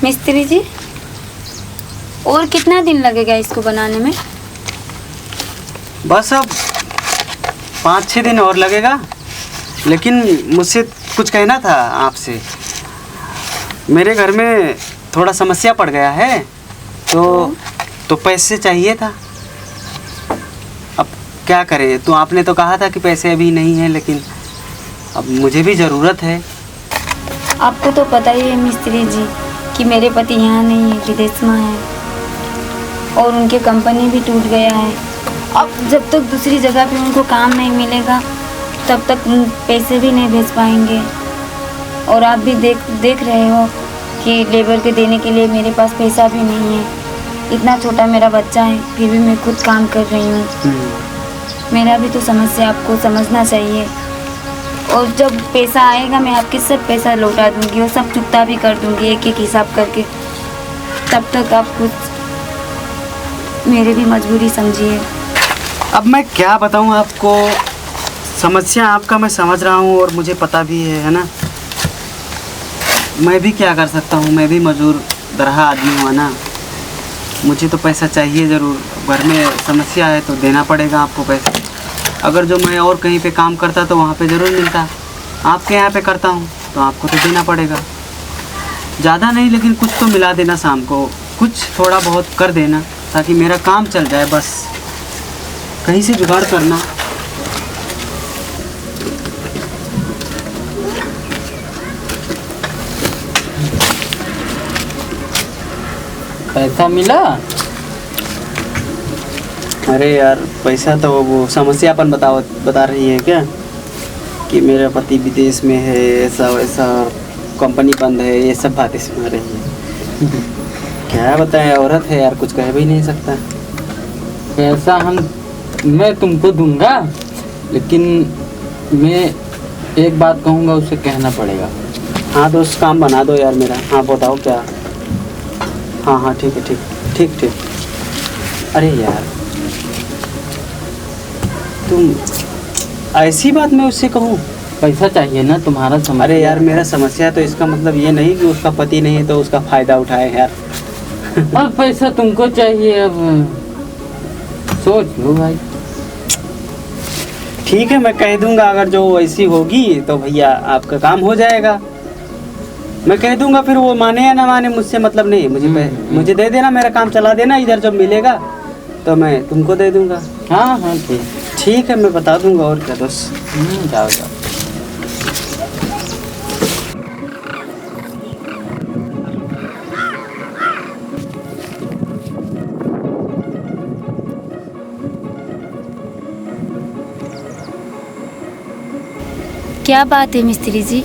मिस्त्री जी, और कितना दिन लगेगा इसको बनाने में? बस अब 5-6 दिन और लगेगा। लेकिन मुझसे कुछ कहना था आपसे। मेरे घर में थोड़ा समस्या पड़ गया है, तो पैसे चाहिए था। अब क्या करें? तो आपने तो कहा था कि पैसे अभी नहीं हैं, लेकिन अब मुझे भी ज़रूरत है। आपको तो पता ही है मिस्त्री जी कि मेरे पति यहाँ नहीं है, विदेश में है, और उनके कंपनी भी टूट गया है। अब जब तक दूसरी जगह पे उनको काम नहीं मिलेगा तब तक पैसे भी नहीं भेज पाएंगे। और आप भी देख रहे हो कि लेबर के देने के लिए मेरे पास पैसा भी नहीं है। इतना छोटा मेरा बच्चा है, फिर भी मैं खुद काम कर रही हूँ। मेरा भी तो समस्या आपको समझना चाहिए। और जब पैसा आएगा मैं आपके सब पैसा लौटा दूंगी और सब चुकता भी कर दूंगी, एक एक हिसाब करके। तब तक आप कुछ मेरी भी मजबूरी समझिए। अब मैं क्या बताऊं आपको? समस्या आपका मैं समझ रहा हूं और मुझे पता भी है ना। मैं भी क्या कर सकता हूं? मैं भी मजदूर दरहा आदमी हूँ ना। मुझे तो पैसा चाहिए ज़रूर। घर में समस्या है तो देना पड़ेगा आपको पैसा। अगर जो मैं और कहीं पे काम करता तो वहाँ पे ज़रूर मिलता। आपके यहाँ पे करता हूँ तो आपको तो देना पड़ेगा। ज़्यादा नहीं, लेकिन कुछ तो मिला देना शाम को। कुछ थोड़ा बहुत कर देना ताकि मेरा काम चल जाए। बस कहीं से जुगाड़ करना। पैसा मिला? अरे यार, पैसा तो वो समस्या अपन बता रही है क्या कि मेरा पति विदेश में है, ऐसा वैसा, कंपनी बंद है, ये सब बातें सुना रही है। क्या बताएं, औरत है यार, कुछ कह भी नहीं सकता। पैसा मैं तुमको दूंगा, लेकिन मैं एक बात कहूँगा, उसे कहना पड़ेगा। हाँ दोस्त, काम बना दो यार मेरा। हाँ बताओ क्या? हाँ ठीक है, ठीक। अरे यार, तुम ऐसी बात मैं उससे कहूँ? पैसा चाहिए ना तुम्हारा समझ। अरे यार, मेरा समस्या है तो इसका मतलब ये नहीं कि उसका पति नहीं है तो उसका फ़ायदा उठाए यार। अब पैसा तुमको चाहिए, अब सोच लो भाई। ठीक है, मैं कह दूंगा। अगर जो वैसी होगी तो भैया आपका काम हो जाएगा। मैं कह दूंगा, फिर वो माने या ना माने मुझसे मतलब नहीं। मुझे दे देना, मेरा काम चला देना। इधर जब मिलेगा तो मैं तुमको दे दूंगा। हाँ ठीक है, मैं बता दूंगा। और क्या दोस्त? जाओ। क्या बात है मिस्त्री जी?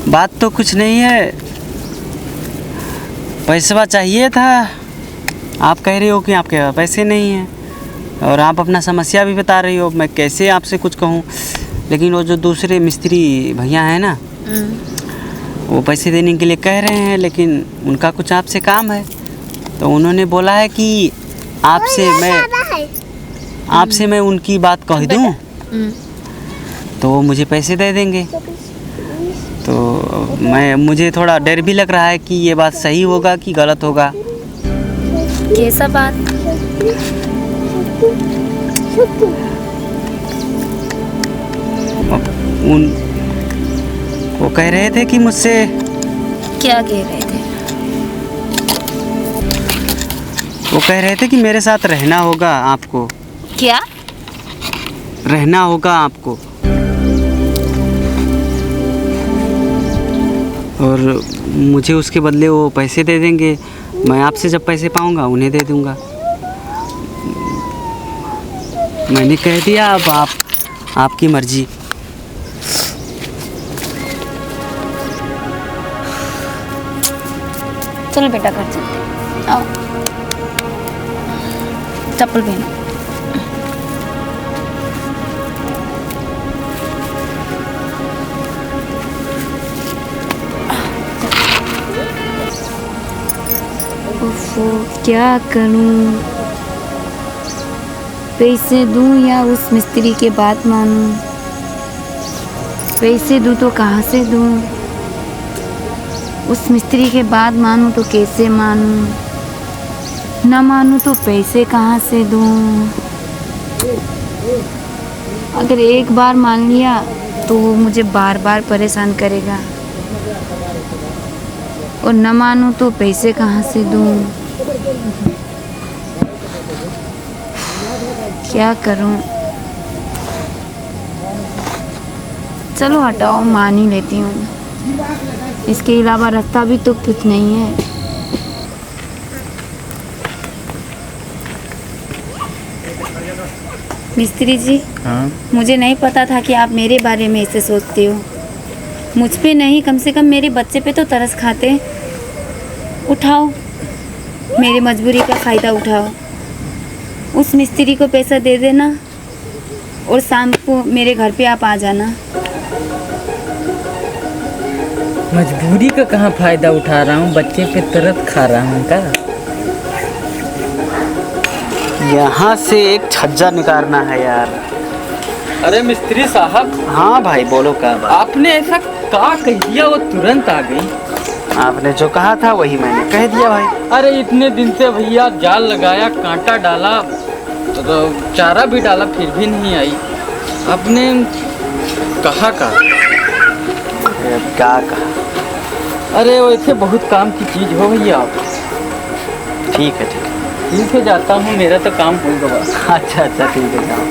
बात तो कुछ नहीं है, पैसा चाहिए था। आप कह रही हो कि आपके पास पैसे नहीं हैं, और आप अपना समस्या भी बता रही हो। मैं कैसे आपसे कुछ कहूँ? लेकिन वो जो दूसरे मिस्त्री भैया हैं ना, वो पैसे देने के लिए कह रहे हैं, लेकिन उनका कुछ आपसे काम है। तो उन्होंने बोला है कि आपसे मैं उनकी बात कह दूँ तो वो मुझे पैसे दे देंगे। तो मुझे थोड़ा डर भी लग रहा है कि ये बात सही होगा कि गलत होगा। कैसा बात? वो कह रहे थे कि मुझसे। क्या कह रहे थे? वो कह रहे थे कि मेरे साथ रहना होगा आपको। क्या? रहना होगा आपको, और मुझे उसके बदले वो पैसे दे देंगे। मैं आपसे जब पैसे पाऊंगा उन्हें दे दूंगा। मैंने कह दिया, अब आपकी मर्जी। चलो बेटा, घर चलते। आओ, चप्पल पहनो। क्या करूं? पैसे दूं या उस मिस्त्री के बात मानूं? पैसे दूं तो कहाँ से दूं? उस मिस्त्री के बाद मानूं तो कैसे मानूं, ना मानूं तो पैसे कहाँ से दूं। अगर एक बार मान लिया तो वो मुझे बार बार परेशान करेगा, और न मानूं तो पैसे कहाँ से दूं। क्या करूं। चलो हटाओ, मान ही लेती हूँ। इसके अलावा रास्ता भी तो कुछ नहीं है। मिस्त्री जी, हाँ मुझे नहीं पता था कि आप मेरे बारे में ऐसे सोचते हो। मुझ पे नहीं, कम से कम मेरे बच्चे पे तो तरस खाते। उठाओ, मेरी मजबूरी का फ़ायदा उठाओ। उस मिस्त्री को पैसा दे देना और शाम को मेरे घर पे आप आ जाना। मजबूरी का कहाँ फ़ायदा उठा रहा हूँ, बच्चे पे तरस खा रहा हूँ का। यहाँ से एक छज्जा निकालना है यार। अरे मिस्त्री साहब, हाँ भाई बोलो क्या बात। आपने ऐसा क्या कह दिया वो तुरंत आ गई। आपने जो कहा था वही मैंने कह दिया भाई। अरे इतने दिन से भैया जाल लगाया, कांटा डाला, तो चारा भी डाला, फिर भी नहीं आई। आपने कहा का? अरे क्या कहा। अरे वैसे बहुत काम की चीज़ हो भैया आप। ठीक है ठीक है। ठीक है, जाता हूँ, मेरा तो काम हो गया। अच्छा अच्छा ठीक है जाओ।